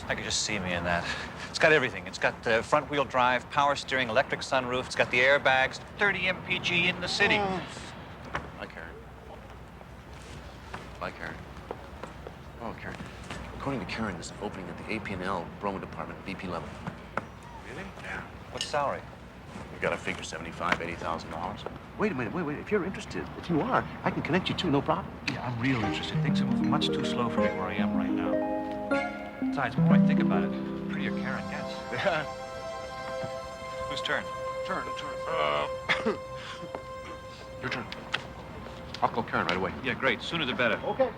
I could just see me in that. It's got everything. It's got front-wheel drive, power steering, electric sunroof. It's got the airbags, 30 mpg in the city. Bye, Karen. Bye, Karen. Oh, Karen. According to Karen, there's an opening at the AP&L Bromo department, VP level. Really? Yeah. What salary? You gotta figure $75,000, $80,000. Wait a minute, wait. If you're interested, if you are, I can connect you too, no problem. Yeah, I'm real interested. Things are moving much too slow for me where I am right now. Besides, the more I think about it, the prettier Karen gets. Yeah. Whose turn? Turn. Your turn. I'll call Karen right away. Yeah, great. Sooner the better. Okay.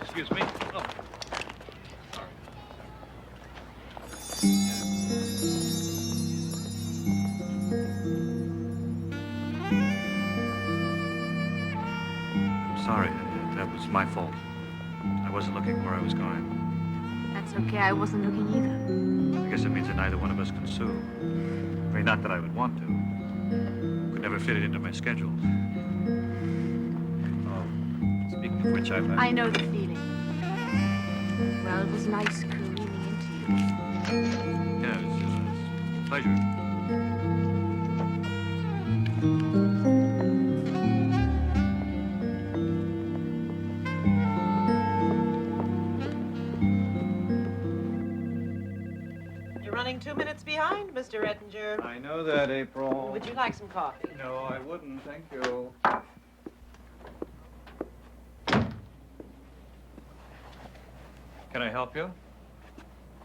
Excuse me. Oh. I'm sorry. That was my fault. I wasn't looking where I was going. That's okay. I wasn't looking either. I guess it means that neither one of us can sue. I mean, not that I would want to. Could never fit it into my schedule. Oh, speaking of which, I know the feeling. Well, it was nice careening into you. Yeah, it's a pleasure. You're running 2 minutes behind, Mr. Ettinger. I know that, April. Would you like some coffee? No, I wouldn't. Thank you. Can I help you?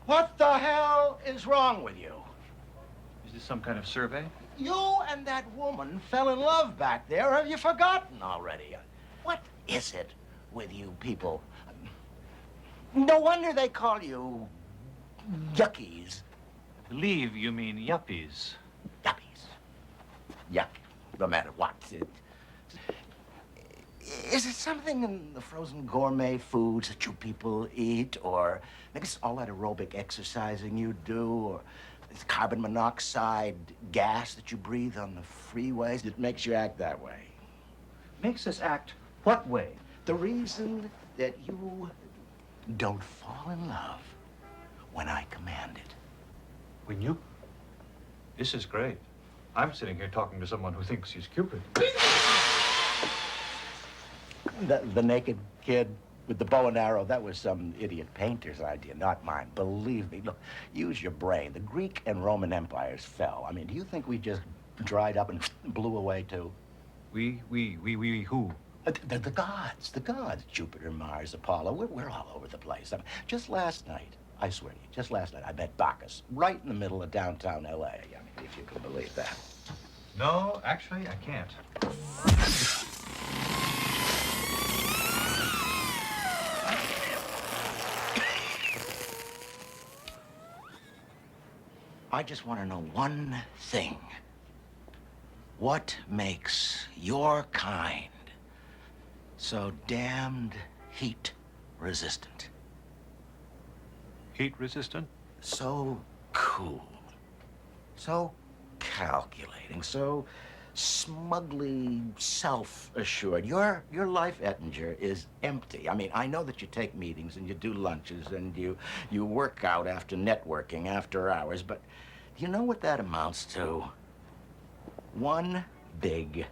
What the hell is wrong with you? Is this some kind of survey? You and that woman fell in love back there. Have you forgotten already? What is it with you people? No wonder they call you yuckies. I believe you mean yuppies. Yuppies. Yuck. No matter what. Is it something in the frozen gourmet foods that you people eat? Or maybe it's all that aerobic exercising you do? Or it's carbon monoxide gas that you breathe on the freeways that makes you act that way? Makes us act what way? The reason that you don't fall in love when I command it. When you? This is great. I'm sitting here talking to someone who thinks he's Cupid. The naked kid with the bow and arrow, that was some idiot painter's idea, not mine. Believe me. Look, use your brain. The Greek and Roman empires fell. I mean, do you think we just dried up and blew away too? We, who? The gods. Jupiter, Mars, Apollo. We're all over the place. I mean, just last night, I swear to you, just last night, I met Bacchus right in the middle of downtown L.A. I mean, if you can believe that. No, actually, I can't. I just want to know one thing. What makes your kind so damned heat resistant? Heat resistant? So cool. So calculating. So smugly self-assured. Your life, Ettinger, is empty. I mean, I know that you take meetings and you do lunches and you work out after networking after hours, but do you know what that amounts to? One big,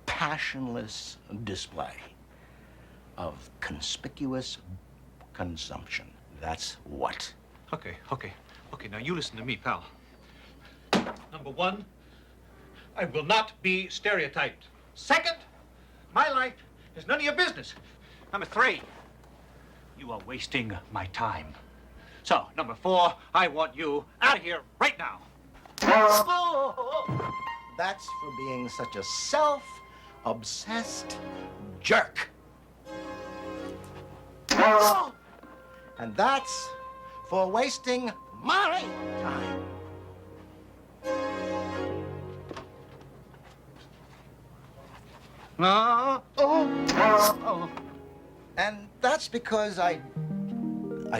passionless display of conspicuous consumption. That's what. Okay. Now you listen to me, pal. Number one, I will not be stereotyped. Second, my life is none of your business. Number three, you are wasting my time. So, number four, I want you out of here right now. That's for being such a self-obsessed jerk. And that's for wasting my time. And that's because I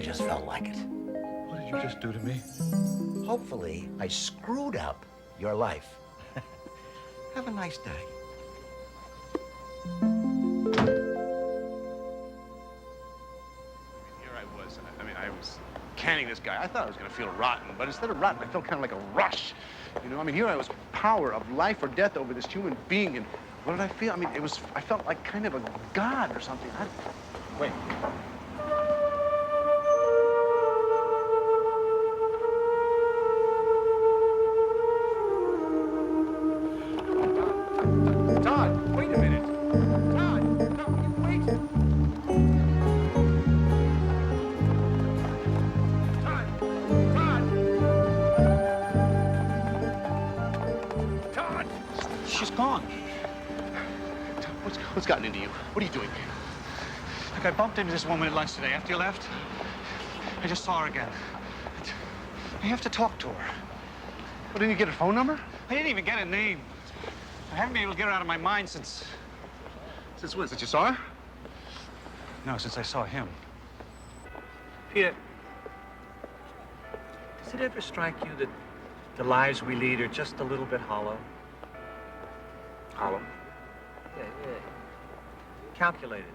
just felt like it. What did you just do to me? Hopefully, I screwed up your life. Have a nice day. this guy. I thought I was going to feel rotten, but instead of rotten, I felt kind of like a rush. You know, I mean, here I was, power of life or death over this human being, and what did I feel? I mean, I felt like kind of a god or something. Wait. Todd, wait a minute. Todd, wait. Todd! She's gone. What's gotten into you? What are you doing? Look, I bumped into this woman at lunch today after you left. I just saw her again. I have to talk to her. Well, didn't you get a phone number? I didn't even get a name. I haven't been able to get her out of my mind since... Since when? Since you saw her? No, since I saw him. Peter, does it ever strike you that the lives we lead are just a little bit hollow? Hollow? Yeah. Calculated,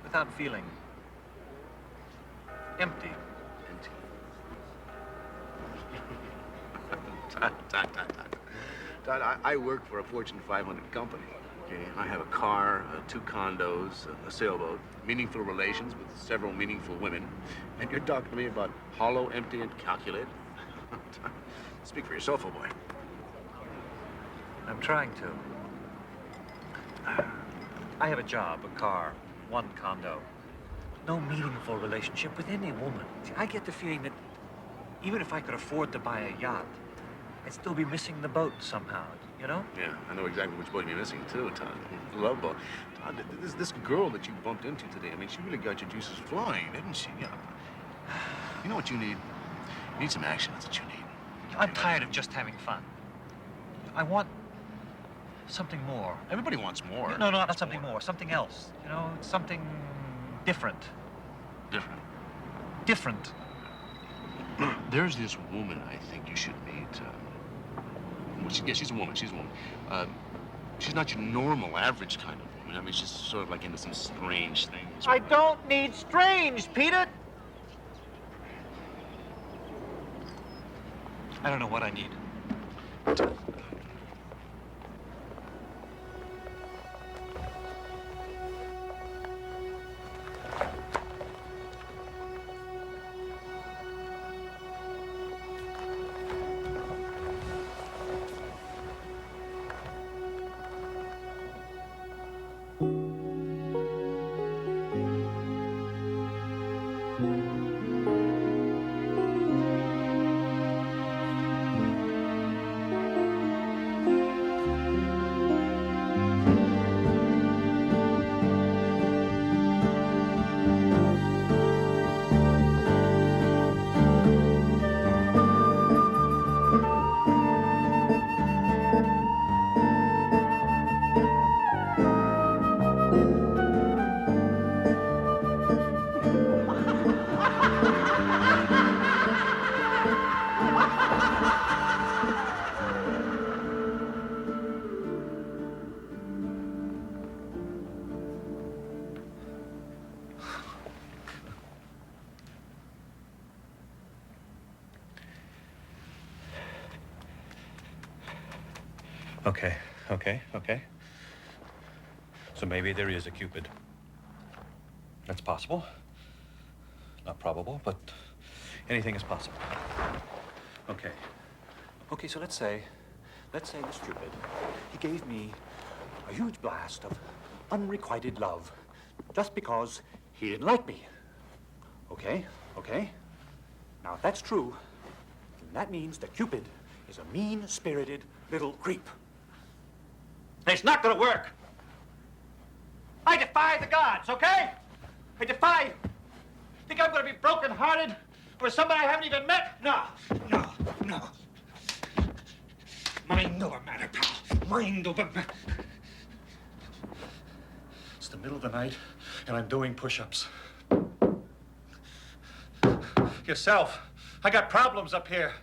without feeling. Empty. Todd, I work for a Fortune 500 company. Okay, I have a car, 2 condos, a sailboat, meaningful relations with several meaningful women, and you're talking to me about hollow, empty, and calculated? Speak for yourself, old boy. I'm trying to. I have a job, a car, 1 condo. No meaningful relationship with any woman. See, I get the feeling that even if I could afford to buy a yacht, I'd still be missing the boat somehow, you know? Yeah, I know exactly which boat you're missing, too, Todd. The love boat. Todd, this girl that you bumped into today, I mean, she really got your juices flowing, didn't she? Yeah. You know what you need? You need some action. That's what you need. I'm tired of just having fun. I want something more. Everybody wants more. No, not something more. Something else. You know, something different. Different. Different. There's this woman I think you should meet. Well, she's a woman. She's a woman. She's not your normal, average kind of woman. I mean, she's sort of like into some strange things. I don't need strange, Peter. I don't know what I need. Okay. So maybe there is a Cupid. That's possible. Not probable, but anything is possible. Okay, so let's say this Cupid, he gave me a huge blast of unrequited love just because he didn't like me. Okay? Now, if that's true, then that means that Cupid is a mean-spirited little creep. And it's not gonna work. I defy the gods, okay? I defy. Think I'm gonna be broken-hearted for somebody I haven't even met? No. Mind over matter, pal. Mind over matter. It's the middle of the night, and I'm doing push-ups. Yourself. I got problems up here.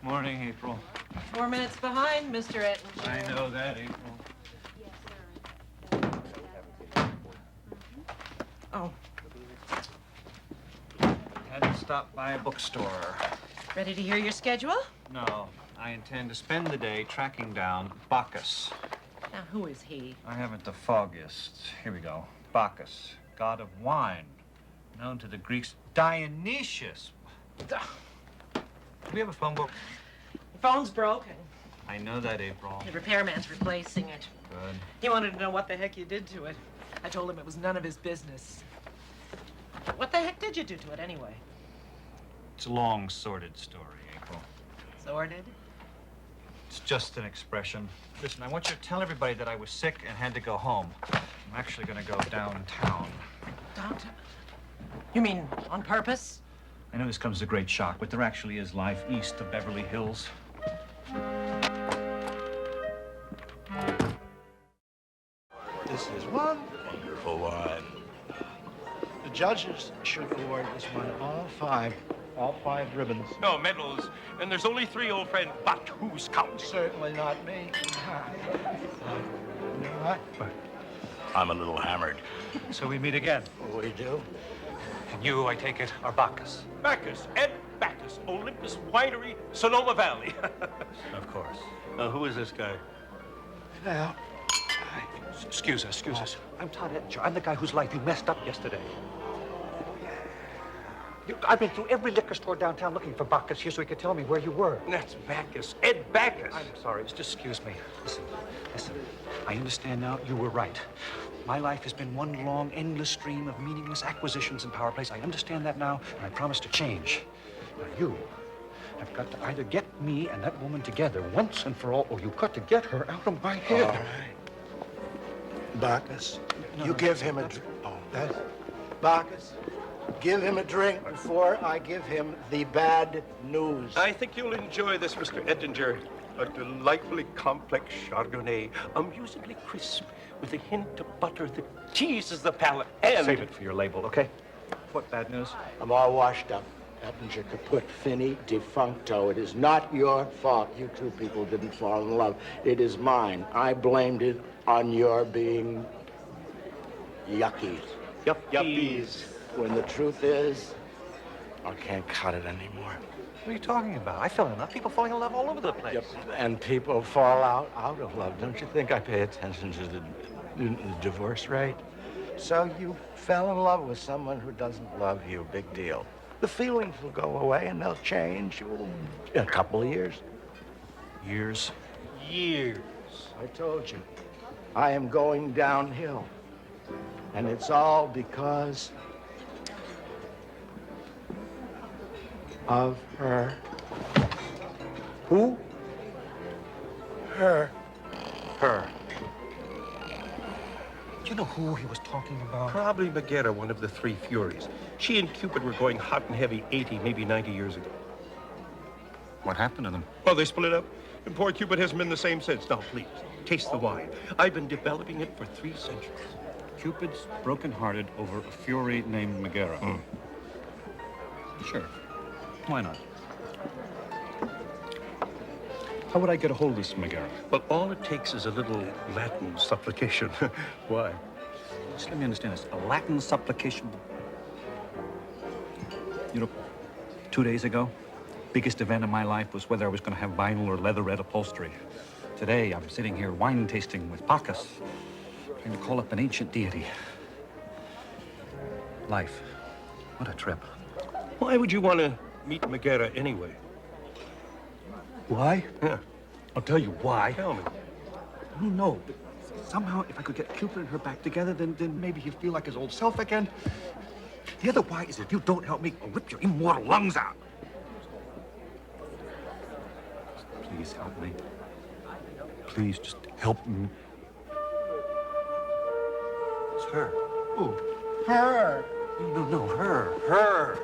Morning, April. 4 minutes behind, Mr. Ettinger. I know that, April. Oh, Had to stop by a bookstore. ready to hear your schedule? No, I intend to spend the day tracking down Bacchus. Now, who is he? I haven't the foggiest. Here we go. Bacchus, god of wine, known to the Greeks, Dionysius. Do we have a phone book? The phone's broken. I know that, April. The repairman's replacing it. Good. He wanted to know what the heck you did to it. I told him it was none of his business. What the heck did you do to it anyway? It's a long, sordid story, April. Sordid? It's just an expression. Listen, I want you to tell everybody that I was sick and had to go home. I'm actually going to go downtown. Downtown? You mean on purpose? I know this comes as a great shock, but there actually is life east of Beverly Hills. This is one wonderful wine. The judges should award this one all five ribbons. No, medals. And there's only 3, old friend. But who's counting? Certainly not me. You know what? I'm a little hammered. So we meet again. We do? And you, I take it, are Bacchus. Bacchus, Ed Bacchus, Olympus Winery, Sonoma Valley. Of course. Who is this guy? Now, Excuse us. I'm Todd Ettinger. I'm the guy whose life you messed up yesterday. I've been through every liquor store downtown looking for Bacchus here so he could tell me where you were. That's Bacchus, Ed Bacchus. I'm sorry, just excuse me. Listen. I understand now you were right. My life has been one long, endless stream of meaningless acquisitions and power plays. I understand that now, and I promise to change. Now, you have got to either get me and that woman together once and for all, or you've got to get her out of my head. all right. Bacchus, you give him a drink. Oh, that's... Bacchus, give him a drink before I give him the bad news. I think you'll enjoy this, Mr. Ettinger. A delightfully complex Chardonnay, amusingly crisp, with a hint of butter that teases the palate. And Save it for your label, okay? What bad news? I'm all washed up. Ettinger kaput, fini defuncto. It is not your fault. You two people didn't fall in love. It is mine. I blamed it on your being yucky. Yuppies. When the truth is, I can't cut it anymore. What are you talking about? I fell in love. People falling in love all over the place. Yep. And people fall out of love. Don't you think I pay attention to the divorce rate? So you fell in love with someone who doesn't love you. Big deal. The feelings will go away and they'll change in a couple of years. Years? Years. I told you, I am going downhill. And it's all because of her. Who? Her. Her. Do you know who he was talking about? Probably Megara, one of the 3 Furies. She and Cupid were going hot and heavy 80, maybe 90 years ago. What happened to them? Well, they split up, and poor Cupid hasn't been the same since. Now, please, taste the wine. I've been developing it for 3 centuries. Cupid's broken-hearted over a fury named Megara. Sure. Why not? How would I get a hold of this Megara? Well, all it takes is a little Latin supplication. Why? Just let me understand this. A Latin supplication. You know, 2 days ago, biggest event of my life was whether I was going to have vinyl or leatherette upholstery. Today, I'm sitting here wine tasting with Bacchus, trying to call up an ancient deity. Life. What a trip. Why would you want to meet Megara anyway? Why? Yeah, I'll tell you why. tell me. I don't know, but somehow if I could get Cupid and her back together, then maybe he'd feel like his old self again. The other why is if you don't help me, I'll rip your immortal lungs out. Please help me. Please just help me. It's her. Who? Her. No, her.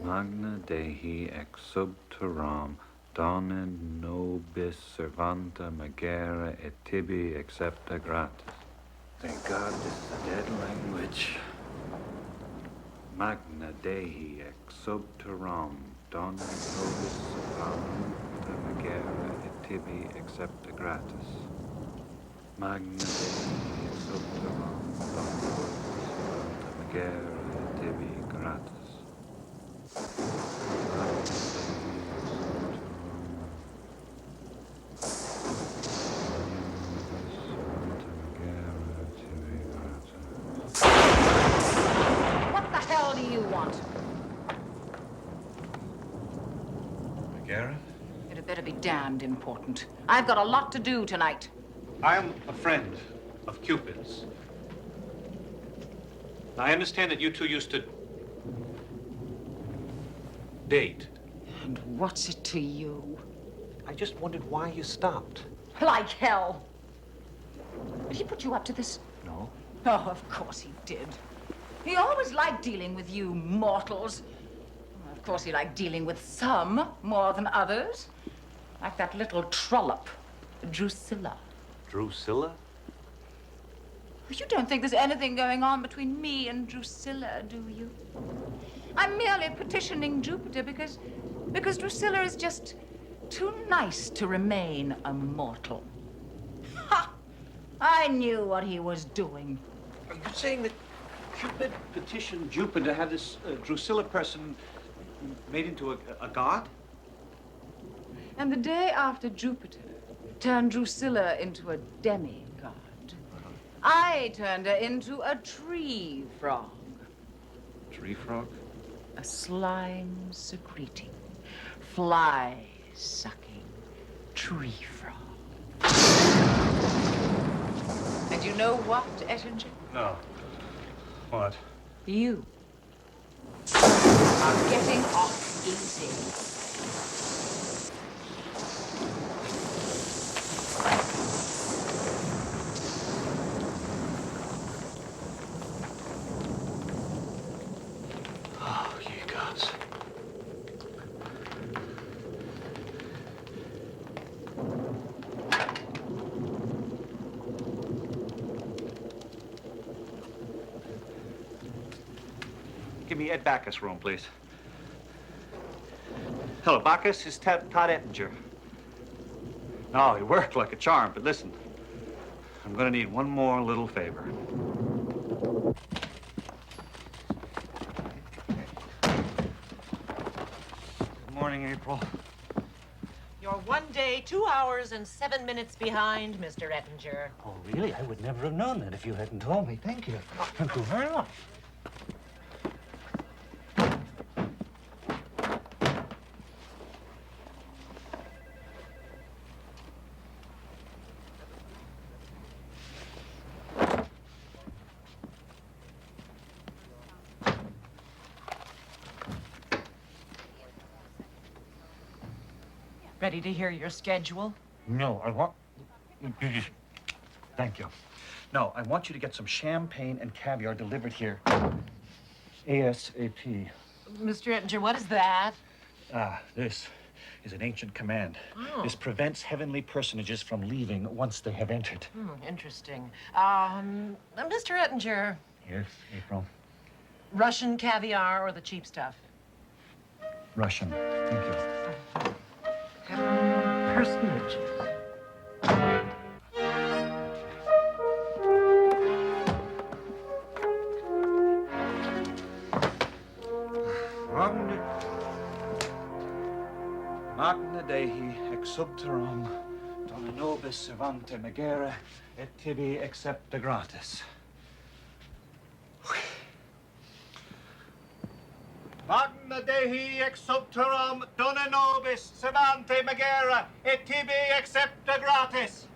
Magna Dei ex sub terram Dona nobis servanta magera et tibi accepta gratis. Thank God this is a dead language. Magna Dei ex subteram, dona nobis servanta magera et tibi accepta gratis. Magna Dei ex subteram, dona nobis servanta magera et tibi gratis. What the hell do you want? Megara? It had better be damned important. I've got a lot to do tonight. I am a friend of Cupid's. I understand that you two used to date. And what's it to you? I just wondered why you stopped. Like hell. Did he put you up to this? No. Oh, of course he did. He always liked dealing with you mortals. Of course he liked dealing with some more than others. Like that little trollop, Drusilla. Drusilla? You don't think there's anything going on between me and Drusilla, do you? I'm merely petitioning Jupiter because Drusilla is just too nice to remain a mortal. Ha! I knew what he was doing. Are you saying that Cupid petitioned Jupiter to have this Drusilla person made into a god? And the day after Jupiter turned Drusilla into a demigod, I turned her into a tree frog. Tree frog? A slime-secreting, fly-sucking tree frog. And you know what, Ettinger? No. What? You are getting off easy. Oh, ye gods. Give me Ed Backus' room, please. Hello, Backus. It's Todd Ettinger. No, he worked like a charm, but listen. I'm gonna need one more little favor. Good morning, April. You're 1 day, 2 hours, and 7 minutes behind, Mr. Ettinger. Oh, really? I would never have known that if you hadn't told me. Thank you. Thank you very much. Ready to hear your schedule? No, I want... Thank you. No, I want you to get some champagne and caviar delivered here. ASAP. Mr. Ettinger, what is that? This is an ancient command. Oh. This prevents heavenly personages from leaving once they have entered. Interesting. Mr. Ettinger, Yes, April. Russian caviar or the cheap stuff? Russian. Thank you. Personages. Magna Dei ex subteram, dona nobis servante magere, et tibi accepta gratis. Magna Dei ex subteram, dona nobis servante magere, et tibi accepta gratis.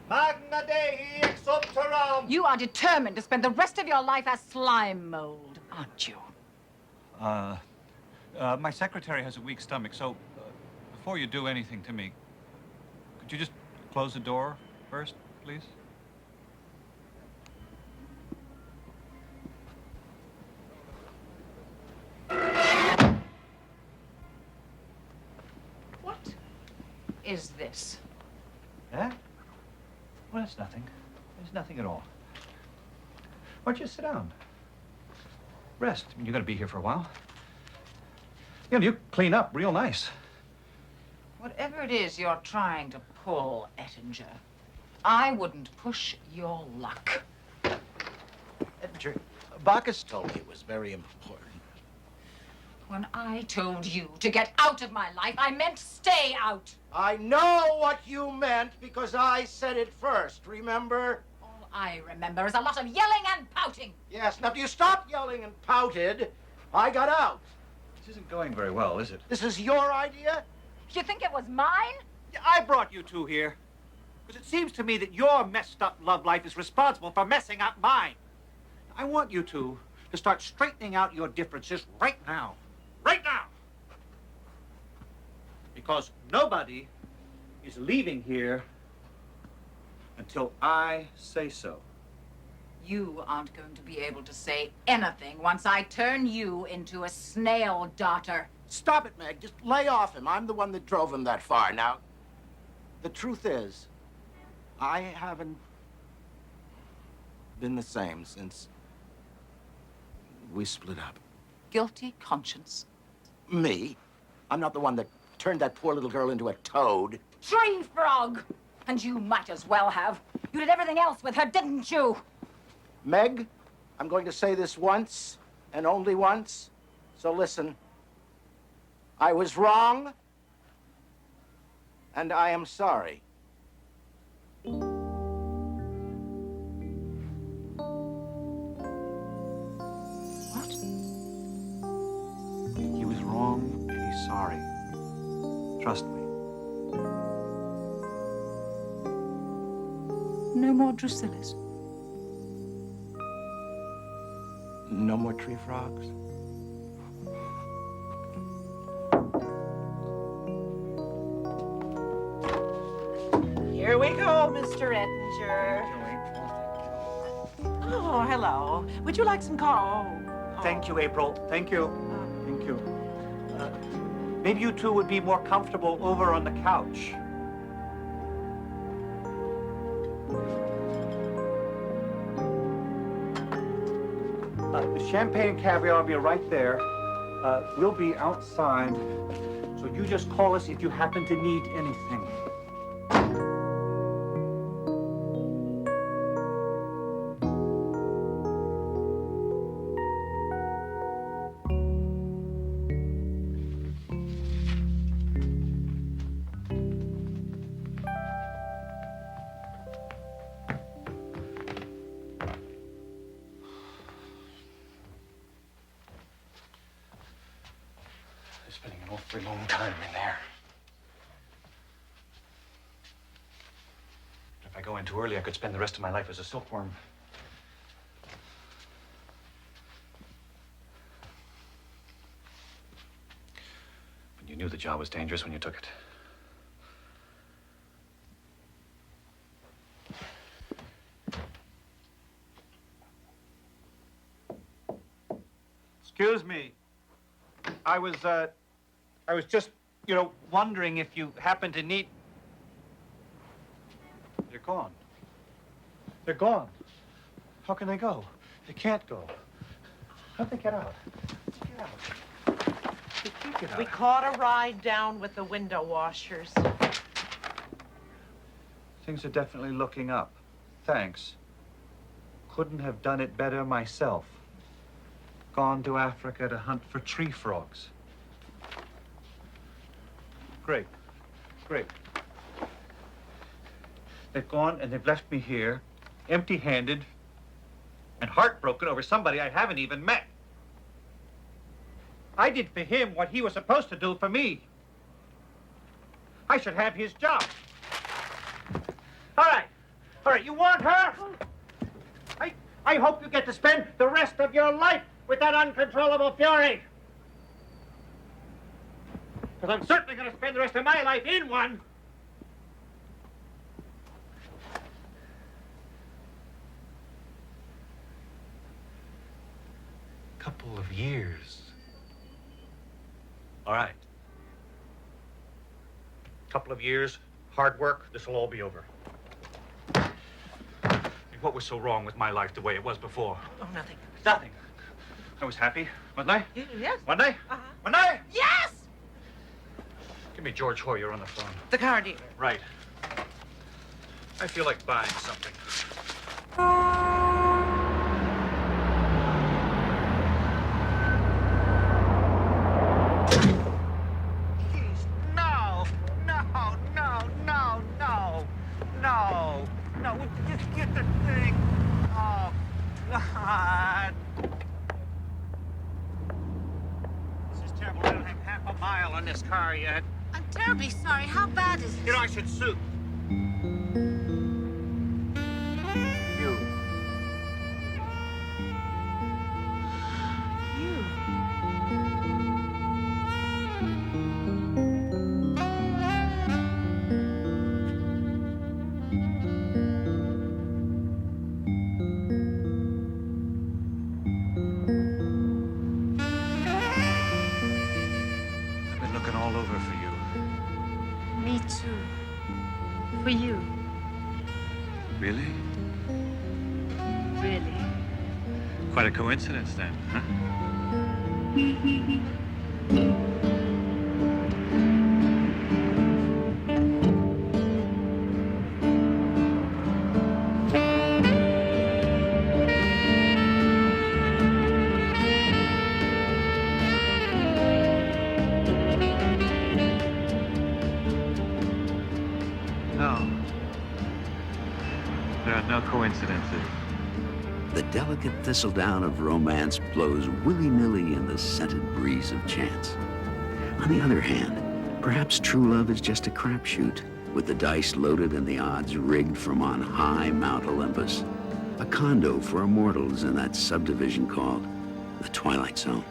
Magna Dei ex subteram. You are determined to spend the rest of your life as slime mold, aren't you? My secretary has a weak stomach, so before you do anything to me, could you just close the door first, please? is this? Yeah? Well, it's nothing. It's nothing at all. Why don't you sit down? Rest. I mean, you're going to be here for a while. You clean up real nice. Whatever it is you're trying to pull, Ettinger, I wouldn't push your luck. Ettinger, Bacchus told me it was very important. When I told you to get out of my life, I meant stay out. I know what you meant because I said it first, remember? All I remember is a lot of yelling and pouting. Yes, now if you stopped yelling and pouted, I got out. This isn't going very well, is it? This is your idea? You think it was mine? I brought you two here because it seems to me that your messed up love life is responsible for messing up mine. I want you two to start straightening out your differences right now. Right now! Because nobody is leaving here until I say so. You aren't going to be able to say anything once I turn you into a snail darter. Stop it, Meg. Just lay off him. I'm the one that drove him that far. Now, the truth is, I haven't been the same since we split up. Guilty conscience. Me? I'm not the one that turned that poor little girl into a toad. Tree frog! And you might as well have. You did everything else with her, didn't you? Meg, I'm going to say this once and only once, so listen. I was wrong, and I am sorry. What? He was wrong and he's sorry. Trust me. No more Drusillas. No more tree frogs? Here we go, Mr. Ettinger. Oh, hello. Would you like some coffee? Oh. Thank you, April. Thank you. Thank you. Maybe you two would be more comfortable over on the couch. The champagne and caviar will be right there. We'll be outside, so you just call us if you happen to need anything. Spending an awfully long time in there. If I go in too early, I could spend the rest of my life as a silkworm. But you knew the job was dangerous when you took it. Excuse me. I was just, wondering if you happen to need... They're gone. They're gone. How can they go? They can't go. How'd they get out? Get out. They can't get out. We caught a ride down with the window washers. Things are definitely looking up. Thanks. Couldn't have done it better myself. Gone to Africa to hunt for tree frogs. Great. Great. They've gone and they've left me here, empty-handed and heartbroken over somebody I haven't even met. I did for him what he was supposed to do for me. I should have his job. All right, you want her? I hope you get to spend the rest of your life with that uncontrollable fury. Because I'm certainly going to spend the rest of my life in one. Couple of years. All right. Couple of years, hard work, this will all be over. What was so wrong with my life the way it was before? Oh, nothing. Nothing. I was happy, wasn't I? Yes. Wasn't I? Uh-huh. Wasn't I? Yes! Give me George Hoyer on the phone. The car dealer. Right. I feel like buying something. Please, no, no, no, no, no, no, no. Would you just get the thing? Oh, God. This is terrible. I don't have half a mile on this car yet. I'm terribly sorry. How bad is it? You know, I should sue. You. I've been looking all over for you. Me too. For you. Really? Really. Quite a coincidence then, huh? No. There are no coincidences. The delicate thistledown of romance blows willy-nilly in the scented breeze of chance. On the other hand, perhaps true love is just a crapshoot, with the dice loaded and the odds rigged from on high Mount Olympus. A condo for immortals in that subdivision called the Twilight Zone.